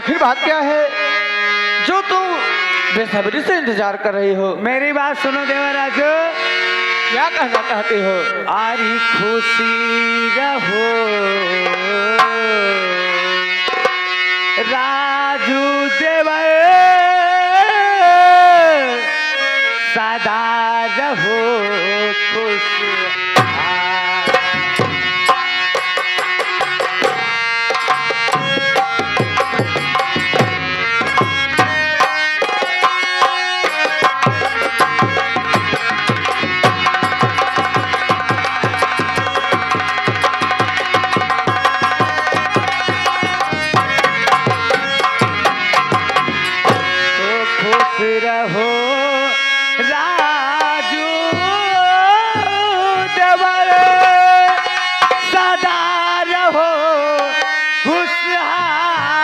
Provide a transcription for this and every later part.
आखिर बात क्या है जो तुम बेसब्री से इंतजार कर रही हो? मेरी बात सुनो देवराजू, क्या कहना चाहती हो? आरी खुशी रहो राजू देवर, सदा रहो खुश। रहो राजू देवर, सदा रहो खुशहाल।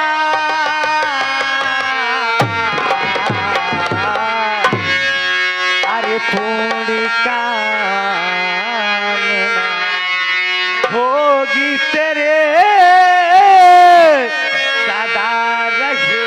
अरे पूरी कामना होगी तेरे, सदा रहे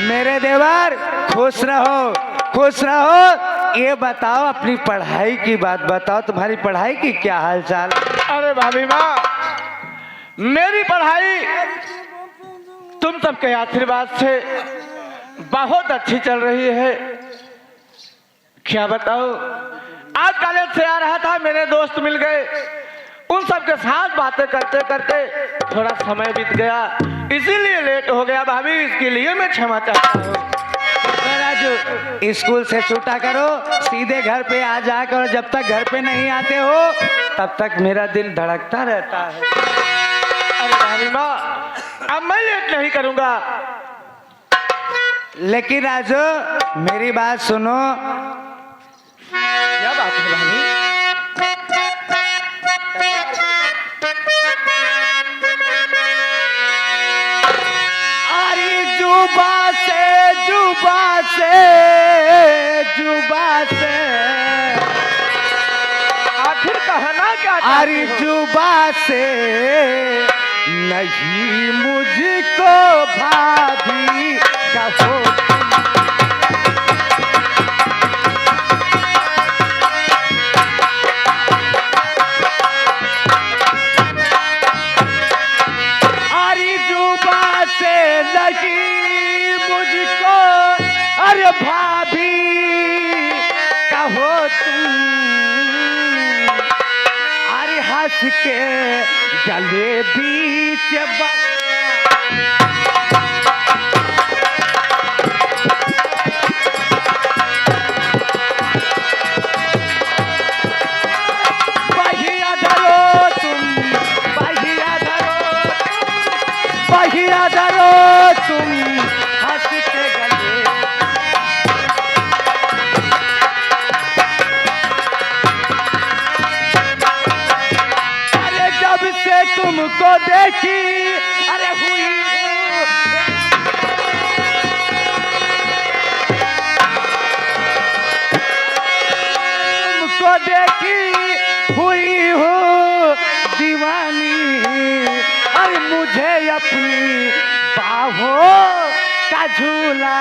मेरे देवर। खुश रहो खुश रहो। ये बताओ, अपनी पढ़ाई की बात बताओ, तुम्हारी पढ़ाई की क्या हाल चाल? अरे भाभी माँ, मेरी पढ़ाई तुम सबके आशीर्वाद से बहुत अच्छी चल रही है। क्या बताओ, आज कॉलेज से आ रहा था, मेरे दोस्त मिल गए, उन सबके साथ बातें करते करते थोड़ा समय बीत गया, इसीलिए लेट हो गया। भाभी, इसके लिए मैं क्षमा चाहता हूँ। राजू, स्कूल से छूटा करो, सीधे घर पे आ जाकर, जब तक घर पे नहीं आते हो तब तक मेरा दिल धड़कता रहता है। अरे भाभी माँ, अब मैं लेट नहीं करूँगा। लेकिन राजू, मेरी बात सुनो। क्या बात है भाभी? अरे जुबा से आखिर कहना क्या चाहती अरे हो? जुबा से नहीं मुझको भाभी कहो। अरे जुबा से नहीं मुझको अरे भाभी कहो तुम, अरे हंस के गले बीच बहिया धरो तुम, बहिया धरो तुम, हंस के गले। अरे जब से तुमको देखी अरे हुई हूँ, तुमको देखी हुई हूँ दीवानी, अरे मुझे अपनी बाहों का झूला।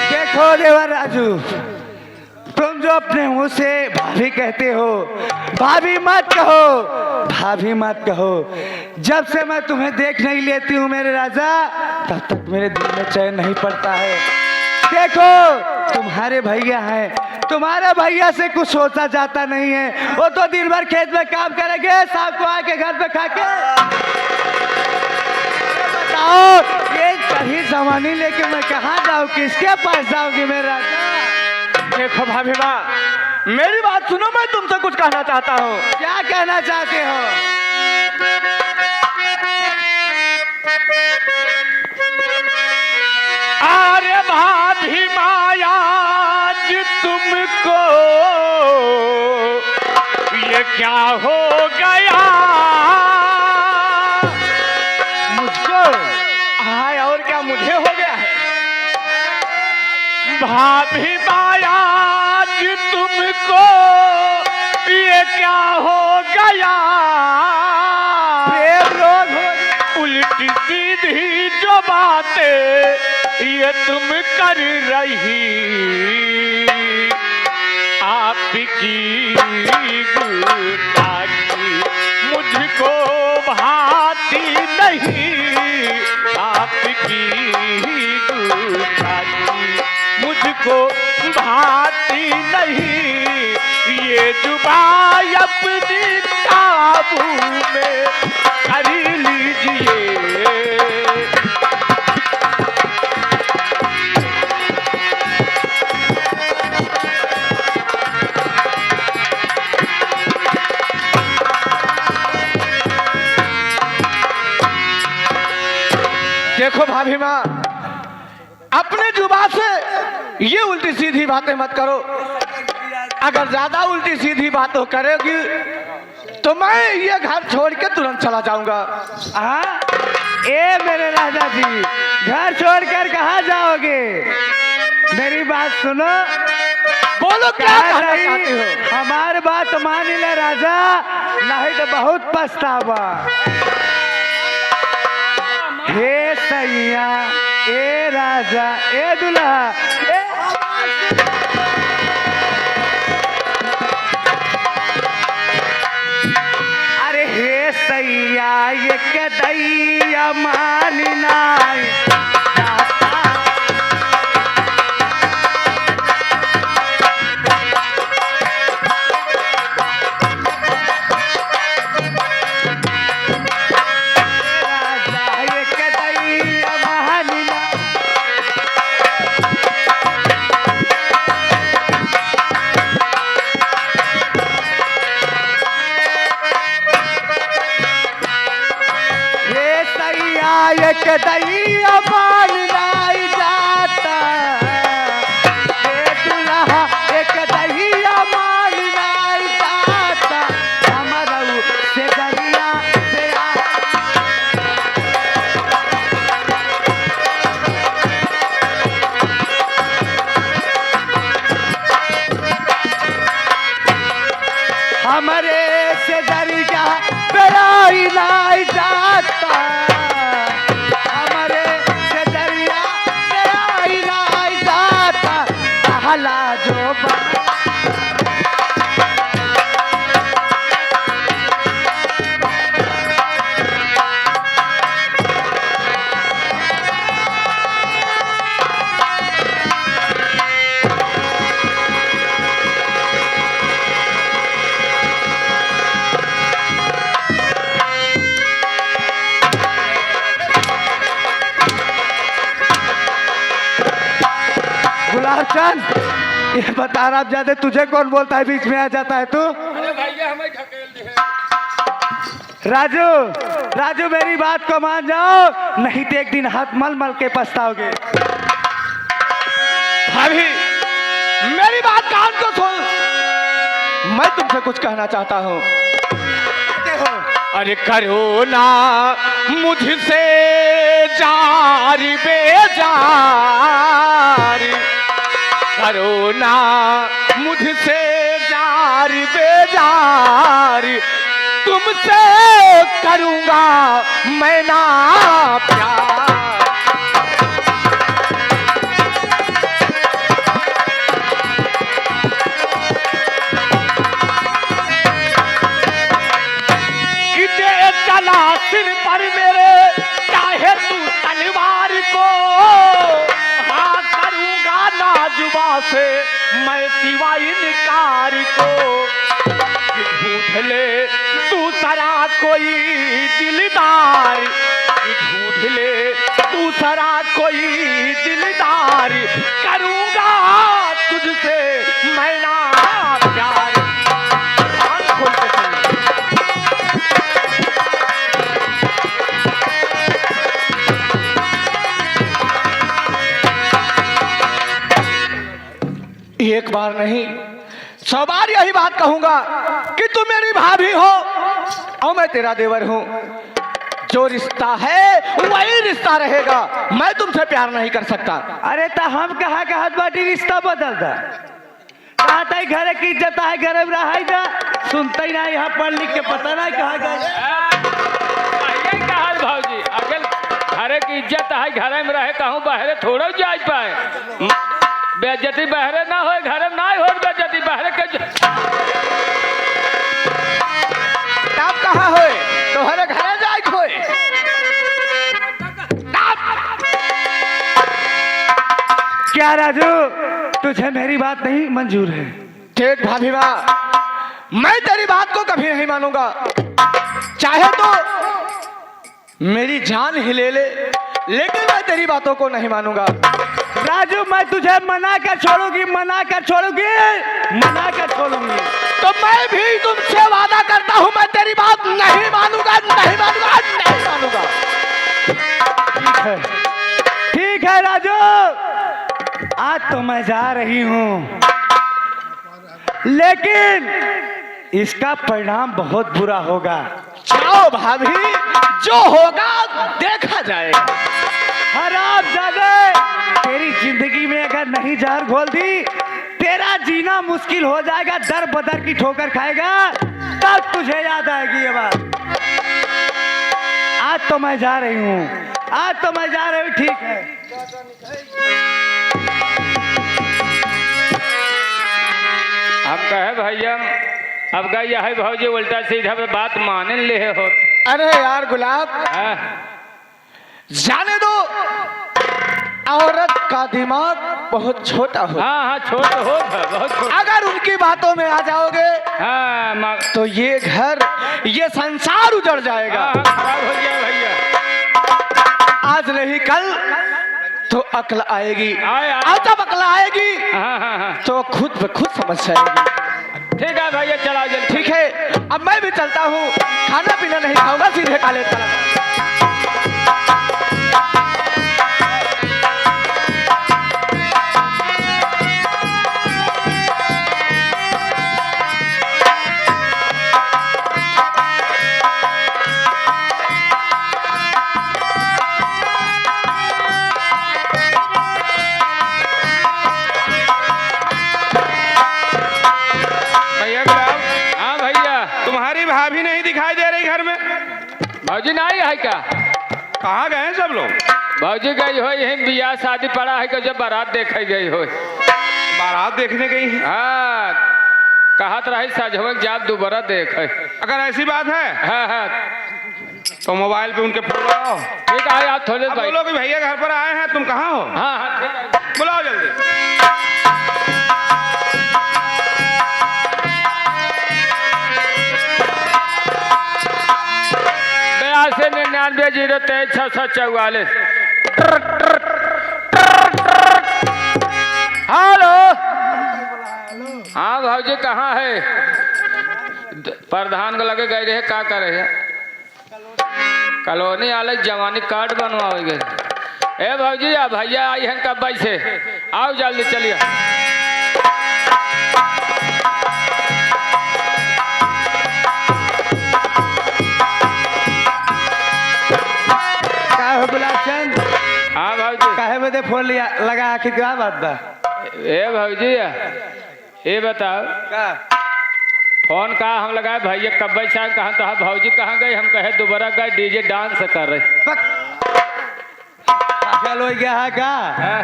देखो देवर राजू, तुम जो अपने मुंह से भाभी कहते हो, भाभी मत कहो, भाभी मत कहो। जब से मैं तुम्हें देख नहीं लेती हूँ मेरे राजा, तब तक मेरे दिल में चैन नहीं पड़ता है। देखो, तुम्हारे भैया हैं, तुम्हारे भैया से कुछ सोचा जाता नहीं है। वो तो दिन भर खेत में काम करेंगे, शाम को आके घर पे खा के। बताओ, ये कहीं जवानी लेके मैं कहाँ जाऊँ, किसके पास जाऊँगी मेरे राजा? देखो भाभी माँ, मेरी बात सुनो, मैं तुमसे कुछ कहना चाहता हूँ। क्या कहना चाहते हो? अरे भाभी माँ, आज तुमको क्या हो गया मुझको? हाय, और क्या मुझे हो गया है? भाभी बायाज तुमको ये क्या हो गया? प्रेम रोग हो। उल्टी सीधी जो बातें ये तुम कर रही, आपकी गुस्ताखी मुझको भाती नहीं, आपकी गुस्ताखी मुझको भाती नहीं। ये जुबान अपनी काबू में कर लीजिए। देखो भाभी माँ, अपने जुबान से ये उल्टी सीधी बातें मत करो। अगर ज्यादा उल्टी सीधी बातें करेगी तो मैं ये घर छोड़ के तुरंत चला जाऊंगा। हाँ? ए मेरे राजा जी, घर छोड़कर कहाँ जाओगे? मेरी बात सुनो। बोलो क्या कहना चाहते हो? हमारी बात मान ले राजा, नहीं तो बहुत पछतावा। हे सैया, ए राजा, ए दुल्हा, ए अरे हे सैया, ये कदैया मानना एक दैया मान लाई जाता, दुल्हा एक दैया मान लाई जाता, हमारा से दरिया से हमारे से दरिया पे लाई जाता, जो गुलाबचंद, ये बता रहा ज्यादा तुझे कौन बोलता है, बीच में आ जाता है तू? राजू, राजू मेरी बात को मान जाओ, नहीं तो एक दिन हाथ मल मल के पछताओगे। भाभी, मेरी बात कान को सुन, मैं तुमसे कुछ कहना चाहता हूँ। अरे करो ना मुझसे जार बेजार, करो ना मुझसे जार बेजार, तुमसे करूँगा मैं ना प्यार। सिर पर मेरे चाहे तू तलवार को, हाँ करूँगा नाजुबा से मैं सिवा इनकार को। ढूंढ ले दूसरा कोई दिलदार, ढूंढ ले दूसरा कोई दिलदार, करूँगा तुझसे मैं ना प्यार। एक बार नहीं 100 बार यही बात कहूंगा कि कि तू मेरी भाभी हो और मैं तेरा देवर हूं। जो रिश्ता है वही रिश्ता रहेगा। मैं तुमसे प्यार नहीं कर सकता। अरे तो हम कहा कहत बाटी रिश्ता बदल दा। कहा ताई घरे की इज्जत है, घरे में रहा जा सुनते ही ना, यहाँ पढ़ लिख के पता नहीं कहा गए। कहा भाजी अगल घरे की इज्जत है, घरे में रहे कहूँ बाहरे थोड़ा जा पाए। बेइज्जती बहरे ना हो, घरे में ना हो बेइज्जती बहरे के। आप कहाँ हो? तोहरे घरे जाए खोए। क्या राजू, तुझे मेरी बात नहीं मंजूर है? ठीक भाभी माँ, मैं तेरी बात को कभी नहीं मानूंगा। चाहे तो मेरी जान ही ले ले, लेकिन मैं तेरी बातों को नहीं मानूंगा। राजू मैं तुझे मना कर छोड़ूंगी, मना कर छोड़ूंगी, मना कर छोड़ूंगी। तो मैं भी तुमसे वादा करता हूं, मैं तेरी बात नहीं मानूंगा, नहीं मानूंगा, नहीं मानूंगा। ठीक है, ठीक है राजू, आज तो मैं जा रही हूं, लेकिन इसका परिणाम बहुत बुरा होगा। जाओ भाभी, जो होगा देखा जाएगा। हरामजादे, तेरी जिंदगी में अगर नहीं जहर घोल दी, तेरा जीना मुश्किल हो जाएगा। दर बदर की ठोकर खाएगा, तब तुझे याद आएगी ये बात। आज तो मैं जा रही हूँ, आज तो मैं जा रही हूँ। ठीक है, हम कहे भैया अब गई है भौजी उल्टा सीधा पे बात माने ले हो। अरे यार गुलाब, हाँ। जाने दो, औरत का दिमाग बहुत छोटा हो। हाँ हाँ छोट हो बहुत छोट। अगर उनकी बातों में आ जाओगे हाँ तो ये घर, ये संसार उजड़ जाएगा। हाँ, खराब हो गया भैया। आज नहीं कल तो अक्ल आएगी, आए। और जब अक्ल आएगी हाँ हाँ हाँ तो खुद ब खुद समझ जाएगी। ठीक है भैया, चला जल्दी। ठीक है, अब मैं भी चलता हूँ, खाना पीना नहीं खाऊंगा, सीधे कॉलेज चला जाऊंगा। भैया गुलाब। हाँ भैया। तुम्हारी भाभी नहीं दिखाई दे रही घर में? भौजी नहीं है क्या? कहाँ गए हैं सब लोग? भौजी गई हो यही बियाह शादी पड़ा है कि जब बारात देखे गई हो। बारात देखने गई हैं? हाँ कहत रही सजवक जाब दोबारा देख। अगर ऐसी बात है हाँ हाँ तो मोबाइल पे उनके फोन लगाओ। ठीक है आप थोड़े अब भाई। बोलो कि भैया घर पर आए हैं, तुम कहाँ हो? हाँ हाँ ठीक है। बुलाओ जल्दी। बयासी 99 023 644। हेलो। हाँ भाजी कहाँ है? प्रधान को लगे गए रहे, का करे है? कॉलोनी आले जवानी कार्ड बनवाओगे। ए भाजी आ भैया आई हैं कब से? आओ जल्दी चलिए। क्या हो गुलाब चंद? हाँ भाजी। काहे बदे फोन लिया लगा, आखिर क्या बात बा? ए भाजी ये बताओ का फोन का हम लगाए भैया कब्बई साहब कहाँ तो हाँ भौजी कहाँ गई? हम कहे दोबारा गए डीजे डांस कर रहे। पागल हो गया है का? हाँ?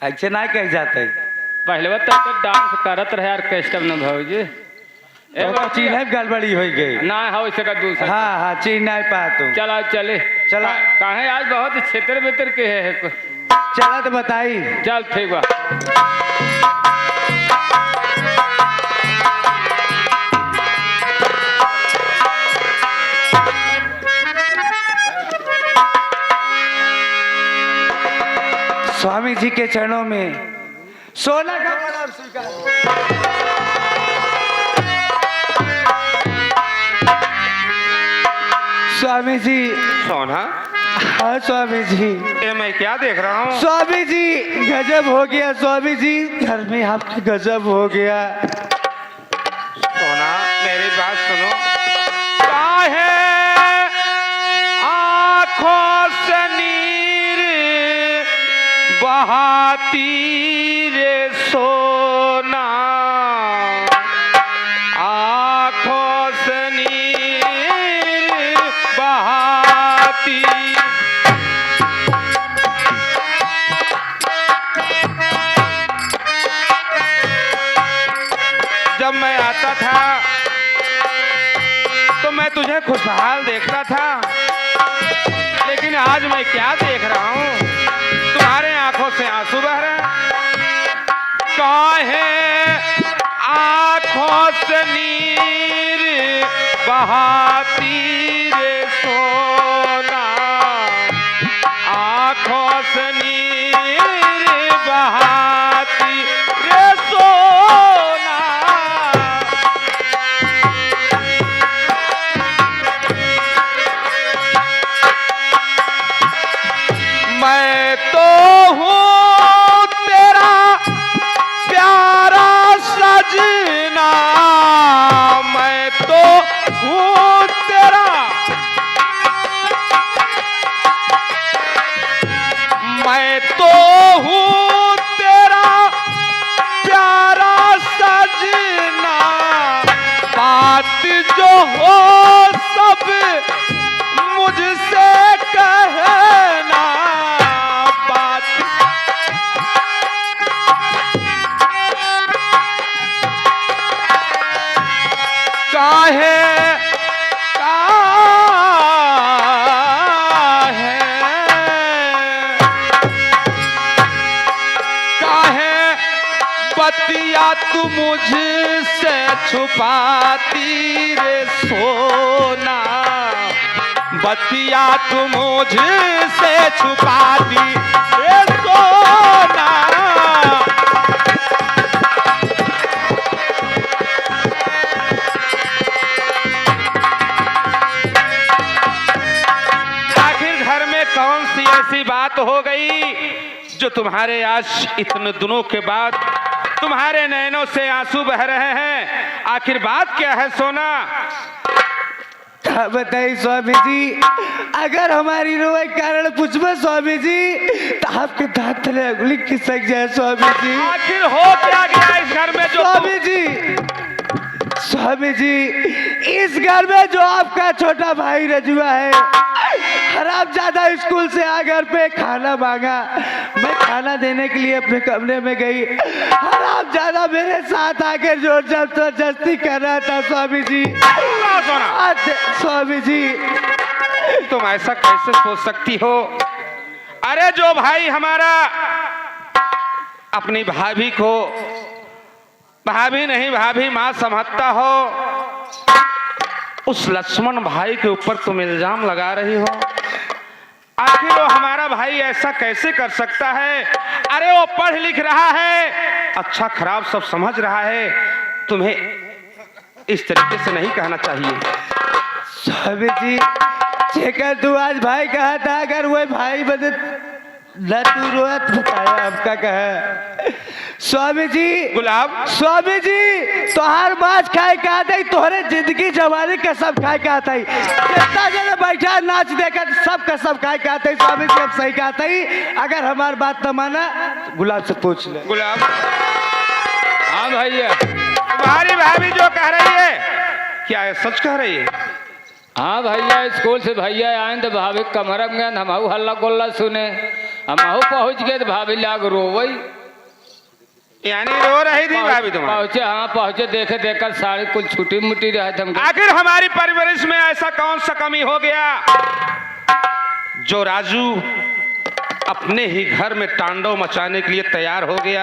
ऐसे ना कह जाते। पहले बता तो डांस करत रहे ऑर्केस्ट्रा में भौजी। ए तो चीज है गड़बड़ी हो गई। ना हो इसका दूसरा। हाँ हाँ, चीज नहीं पा तू। चला चले चला। कहे आज बहुत क्षेत्र बेतर के है चला तो बताई। चल ठीक बा। स्वामी जी के चरणों में सोना का प्रणाम स्वीकार। स्वामी जी। सोना, हाँ स्वामी जी। ये मैं क्या देख रहा हूँ? स्वामी जी गजब हो गया, स्वामी जी घर में आपका गजब हो गया। सोना, मेरे बहाती रे सोना आँखों से नीर बहाती। जब मैं आता था तो मैं तुझे खुशहाल देखता था, लेकिन आज मैं क्या देख रहा हूँ, तुम्हारे आंखों से आंसू बह रहे हैं। काहे आंखों से नीर बहाती रे सोना आंखों से नीर बहाती रे सोना। मैं तो हूँ तेरा प्यारा सजना, मैं तो हूँ तेरा, मैं तो हूँ तेरा प्यारा सजना। बात जो हो सब मुझसे कहना, बात काहे काहे बतिया तू मुझसे छुपाती रे सोना, बतिया तू मुझसे छुपाती रे सोना। आखिर घर में कौन सी ऐसी बात हो गई जो तुम्हारे आज इतने दिनों के बाद तुम्हारे नैनों से आंसू बह रहे हैं? आखिर बात क्या है सोना? क्या बताइए स्वामी जी, अगर हमारी रोए कारण पूछबे स्वामी जी तो आपके दांत तले उंगली खिसक जाए स्वामी जी। आखिर हो क्या गया इस घर में जो स्वामी जी, स्वामी जी, इस घर में जो आपका छोटा भाई रजुआ है, हराम ज्यादा स्कूल से आ घर पे खाना मांगा, मैं खाना देने के लिए अपने कमरे में गई, हराम ज्यादा मेरे साथ आकर जोर जबरदस्ती कर रहा था स्वामी जी। सोना, स्वामी जी, तुम ऐसा कैसे सोच सकती हो? अरे जो भाई हमारा अपनी भाभी को भाभी नहीं भाभी माँ समझता हो, उस लक्ष्मण भाई के ऊपर तुम इल्जाम लगा रही हो। आखिर वो हमारा भाई ऐसा कैसे कर सकता है? अरे वो पढ़ लिख रहा है, अच्छा खराब सब समझ रहा है, तुम्हें इस तरीके से नहीं कहना चाहिए। स्वामी जी, जेकर तू आज भाई कहा था, अगर वो भाई बदे न तू रोत बताया आपका कहा। स्वामी जी, गुलाब, स्वामी जी, तोहार माछ खाए का आता ही, तोहरे जिंदगी जवानी का सब खाए का आता ही, जितना जने बैठा नाच देखा सब का सब खाए का आता ही। स्वामी जी, अब सही का आता ही, अगर हमार बात न माना गुलाब से पूछ ले। गुलाब, हाँ भैया, तुम्हारी भाभी जो कह रही है क्या है, सच कह रही है? हाँ भैया, स्कूल से भैया आए तो भाभी कमरा में गए, हम हल्ला गुल्ला सुने, हम पहुँच गए तो भाभी लाग रोवई, यानी रो रही थी भाभी तुम्हारी? पहुँचे, हाँ पहुँचे, देखे देखकर साड़ी कुछ छुटी मुटी रहे थे। आखिर हमारी परवरिश में ऐसा कौन सा कमी हो गया जो राजू अपने ही घर में तांडव मचाने के लिए तैयार हो गया?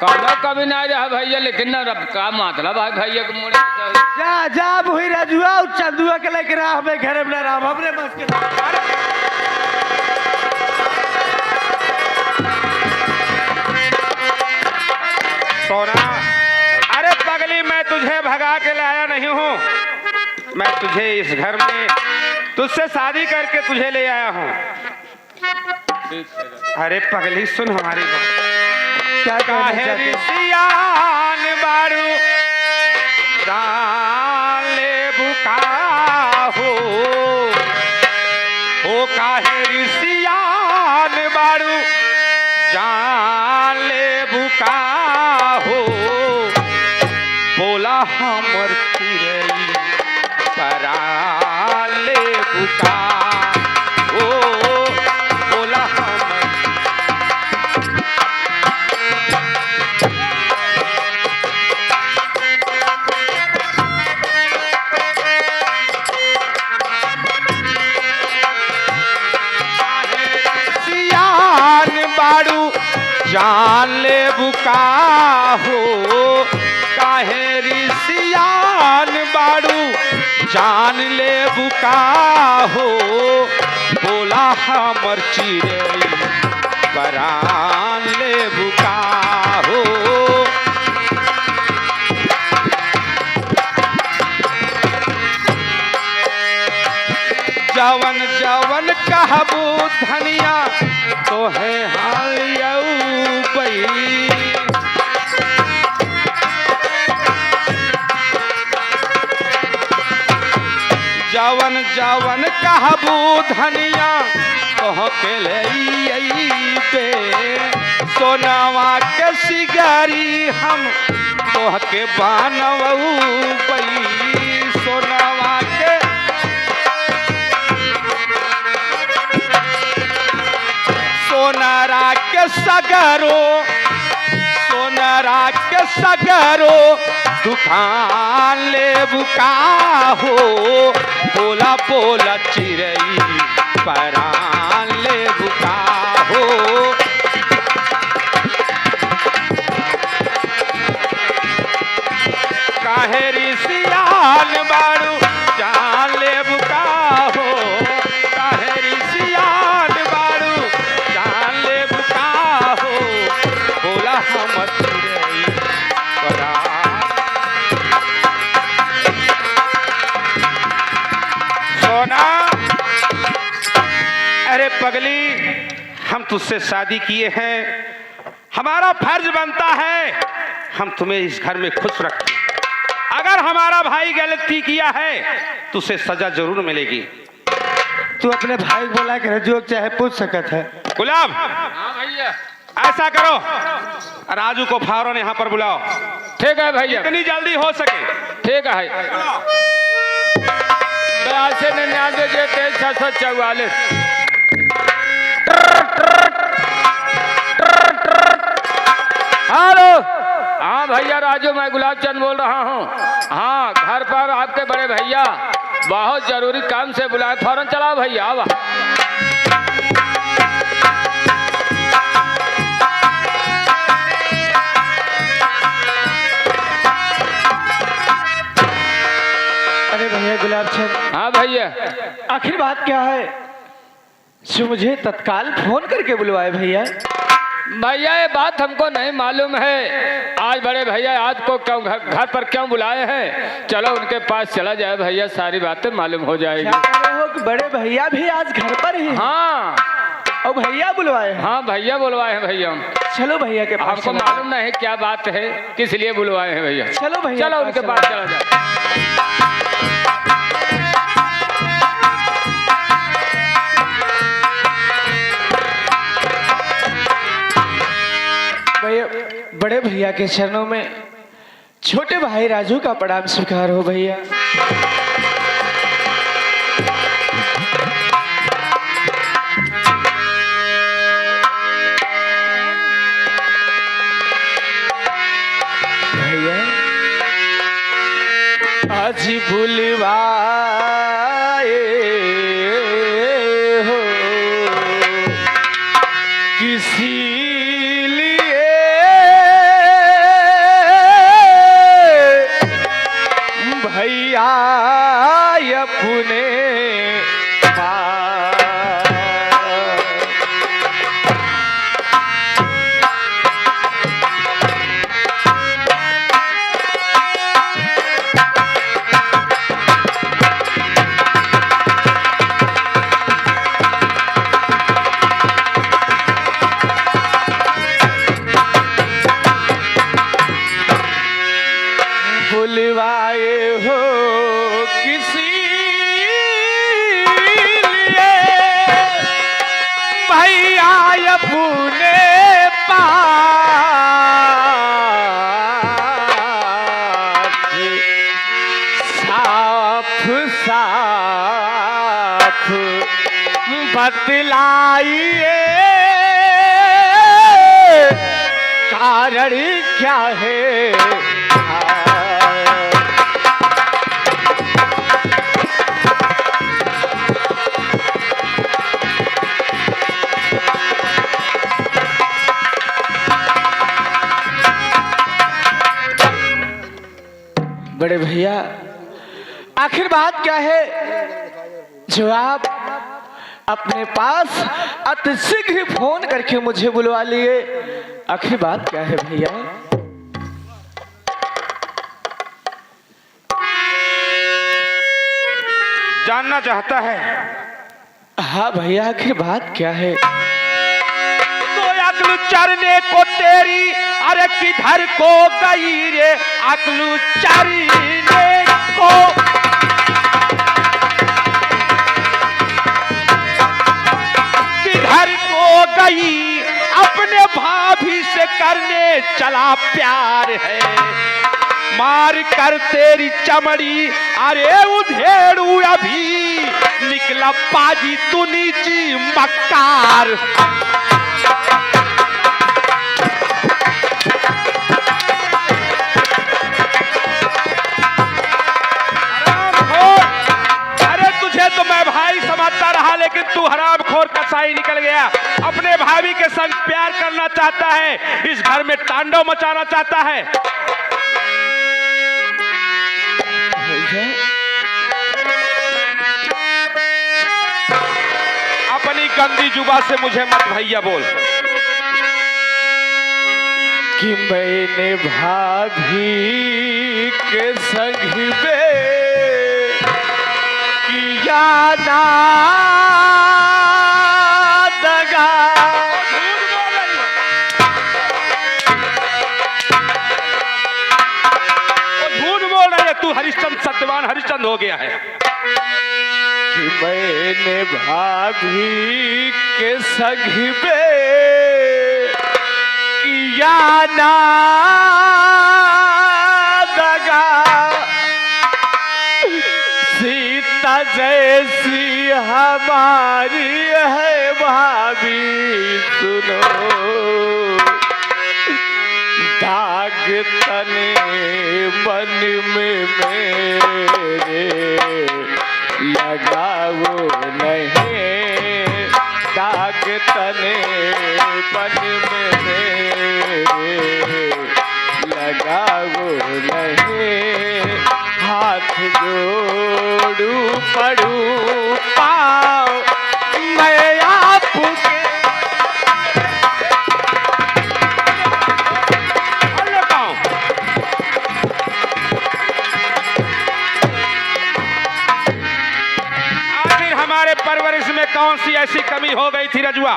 कौनो कभी ना रहा भैया, लेकिन ना रब का मतलब भाई भैया के मुड़े जा जा वही रजुआ और चंदुआ के लेकर रहा, हमें घर में रहा, हमने बस के सोना, अरे पगली, मैं तुझे भगा के लाया नहीं हूँ, मैं तुझे इस घर में तुझसे शादी करके तुझे ले आया हूँ। अरे पगली, सुन हमारी बात। क्या कहना चाहते हो? सियान बारू डाले बुका हो काहे सियान बारू जान ले बुका हो बोला हमर चिरई परान ले बुका हो बोला हमर सियान बाड़ू जान ले बुका हो काहे रिसियान बाड़ू जान ले बुका हो बोला हमर चिरई परान ले बुका हो जवन जवन कहबू धनिया तो है हालियऊ बई जवन जवन कहबू धनिया तो के ले सोनावा के सिगारी हम तो के बानवऊ बई सोनावा के सोनारा के सगरो दुकान ले बुका हो बोला बोला चिरई परान ले बुका हो काहे रिसियान बाड़ू जान ले बुका हो काहे रिसियान बाड़ू जान ले बुका हो बोला हमर चिरई परान सोना अरे पगली हम तुझसे शादी किए हैं हमारा फर्ज बनता है हम तुम्हें इस घर में खुश रखें अगर हमारा भाई गलती किया है तो उसे सजा जरूर मिलेगी तू अपने भाई को बोला कर जो चाहे पूछ सकत है। गुलाब हाँ भैया ऐसा करो राजू को फौरन यहाँ पर बुलाओ ठीक है भैया जितनी जल्दी हो सके ठीक है 82 644 हेलो हाँ भैया राजू मैं गुलाब चंद बोल रहा हूँ हाँ घर पर आपके बड़े भैया बहुत जरूरी काम से बुलाए फौरन चलाओ भैया आवा अरे भैया गुलाब चंद हाँ भैया आखिर बात क्या है जो मुझे तत्काल फोन करके बुलवाए भैया। भैया ये बात हमको नहीं मालूम है आज बड़े भैया आज को क्यों घर पर क्यों बुलाए हैं चलो उनके पास चला जाए भैया सारी बातें मालूम हो जाएगी। क्या कह रहे हो कि बड़े भैया भी आज घर पर ही हैं? हाँ और भैया बुलवाए हैं? हाँ भैया बुलवाए हैं भैया चलो भैया के पास हमको चला मालूम नहीं क्या बात है किस लिए बुलवाए हैं भैया चलो भैया चलो उनके पास चला जाए। भैया बड़े भैया के चरणों में छोटे भाई राजू का प्रणाम स्वीकार हो भैया। भैया आज बुलवाए हो किसी भैया अपने बतलाइए कारण क्या है। बड़े भैया आखिर बात क्या है जो आप अपने पास अतिशीघ्र फोन करके मुझे बुलवा लिए। आखिर बात क्या है भैया? जानना चाहता है? हाँ भैया आखिर बात क्या है? तो अकल चरने को तेरी अरे किधर को गई रे अकल चरने को। किधर को गई अपने भाभी से करने चला प्यार है। मार कर तेरी चमड़ी अरे उधेड़ू अभी निकला पाजी तू नीची मक्कार। अरे तुझे तो मैं भाई समझता रहा लेकिन तू हरामखोर कसाई निकल गया। अपने भाभी के संग प्यार करना चाहता है, इस घर में तांडव मचाना चाहता है। अपनी गंदी जुबान से मुझे मत भैया बोल कि मैंने भाभी के संग में किया ना दगा। झूठ बोल रही है तू। हरिश्चंद्र सत्यवान हरिश्चंद्र हो गया है। कि मैंने भाभी के संग में किया ना दगा। सीता जैसी हमारी है भाभी सुनो। दाग तने मन में मेरे लगाओ नहीं। दाग तने मन में मेरे लगाओ नहीं। हाथ जोड़ू पड़ू पाओ मैं आपके। हमारे परवरिश में कौन सी ऐसी कमी हो गई थी रजुआ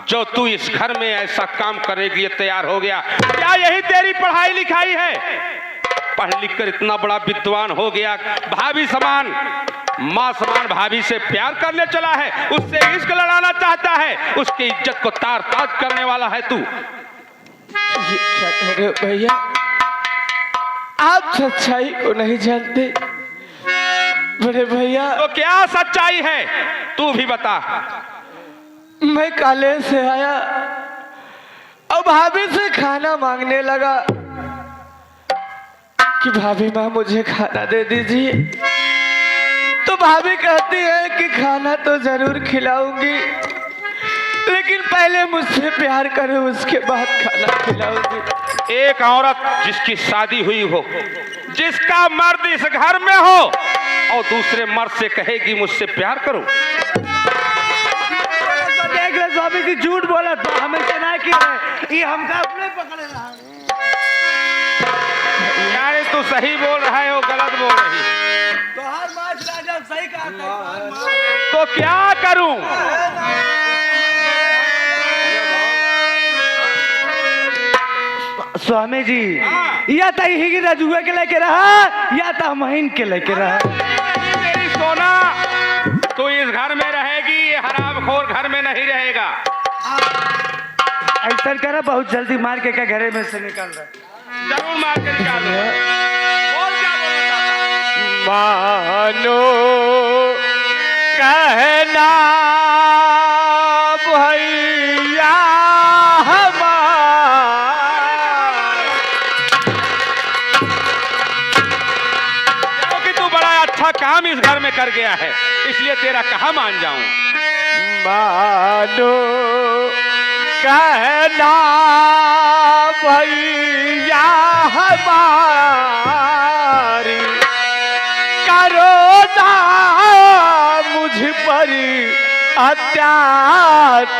जो तू इस घर में ऐसा काम करने के लिए तैयार हो गया? क्या यही तेरी पढ़ाई लिखाई है? पढ़ लिख कर इतना बड़ा विद्वान हो गया, भाभी समान माँ समान भाभी से प्यार करने चला है, उससे इश्क लड़ाना चाहता है, उसकी इज्जत को तार ताज करने वाला है तू। ये क्या कह रहे हो भैया? आप सच्चाई को नहीं जानते बड़े भैया। तो क्या सच्चाई है तू भी बता। मैं काले से आया और भाभी से खाना मांगने लगा कि भाभी माँ मुझे खाना दे दीजिए। तो भाभी कहती है कि खाना तो जरूर खिलाऊंगी लेकिन पहले मुझसे प्यार करो उसके बाद खाना खिलाऊंगी। एक औरत जिसकी शादी हुई हो, जिसका मर्द इस घर में हो और दूसरे मर्द से कहेगी मुझसे प्यार करो। देख ले स्वामी जी झूठ बोला तो हमें सुना कि ये हमका अपने पकड़े रहा। यानी तू सही बोल रहा है वो गलत बोल रही। तो हर माच राजा सही कहा। तो क्या करूं? स्वामी जी या तो ही रजुआ के लेके रहा या तो महीन के लेके रहा। मेरी सोना तू इस घर में रहेगी, ये हरामखोर घर में नहीं रहेगा। ऐसा करा बहुत जल्दी मार के क्या घरे में से निकल रहा। जरूर मार के निकाल दो। बोल क्या बोलना चाहता? मानो कहना काम इस घर में कर गया है, इसलिए तेरा कहा मान जाऊं। मानो कहना भैया हमारी, करो ना मुझ पर अत्याचार।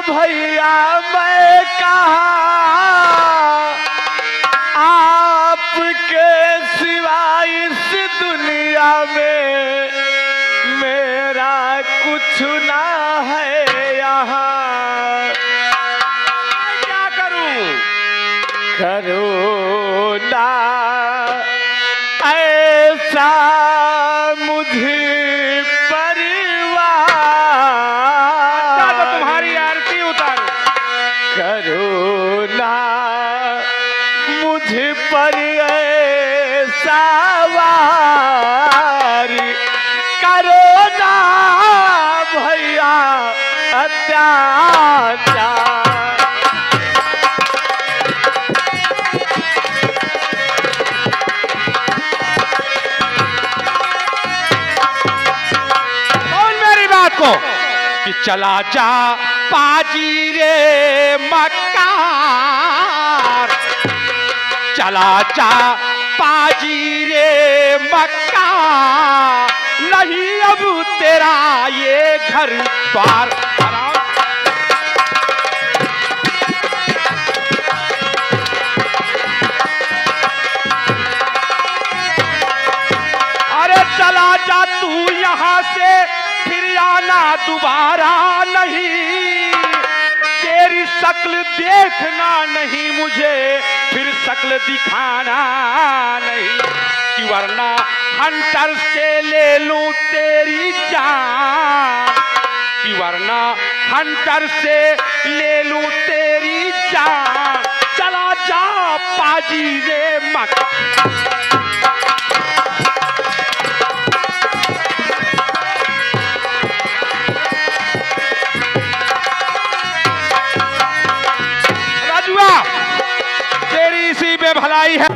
भैया मैं कहाँ, आपके सिवा इस दुनिया में मेरा कुछ ना है यहाँ। क्या करूं? करो ना ऐसा मुझे करो ना मुझ पर ऐसा वारी, करो ना भैया अत्याचार। कौन मेरी बात को कि चला जा पाजी रे मक्कार, चला जा पाजी रे मक्कार, नहीं अब तेरा ये घर द्वार। अरे चला जा तू यहाँ से, फिर आना दोबारा नहीं, तेरी शक्ल देखना नहीं मुझे, फिर शक्ल दिखाना नहीं, कि वरना हंटर से ले लूं तेरी जान, कि वरना हंटर से ले लूं तेरी जान। चला जा पाजी रे मक। तेरी इसी में भलाई है।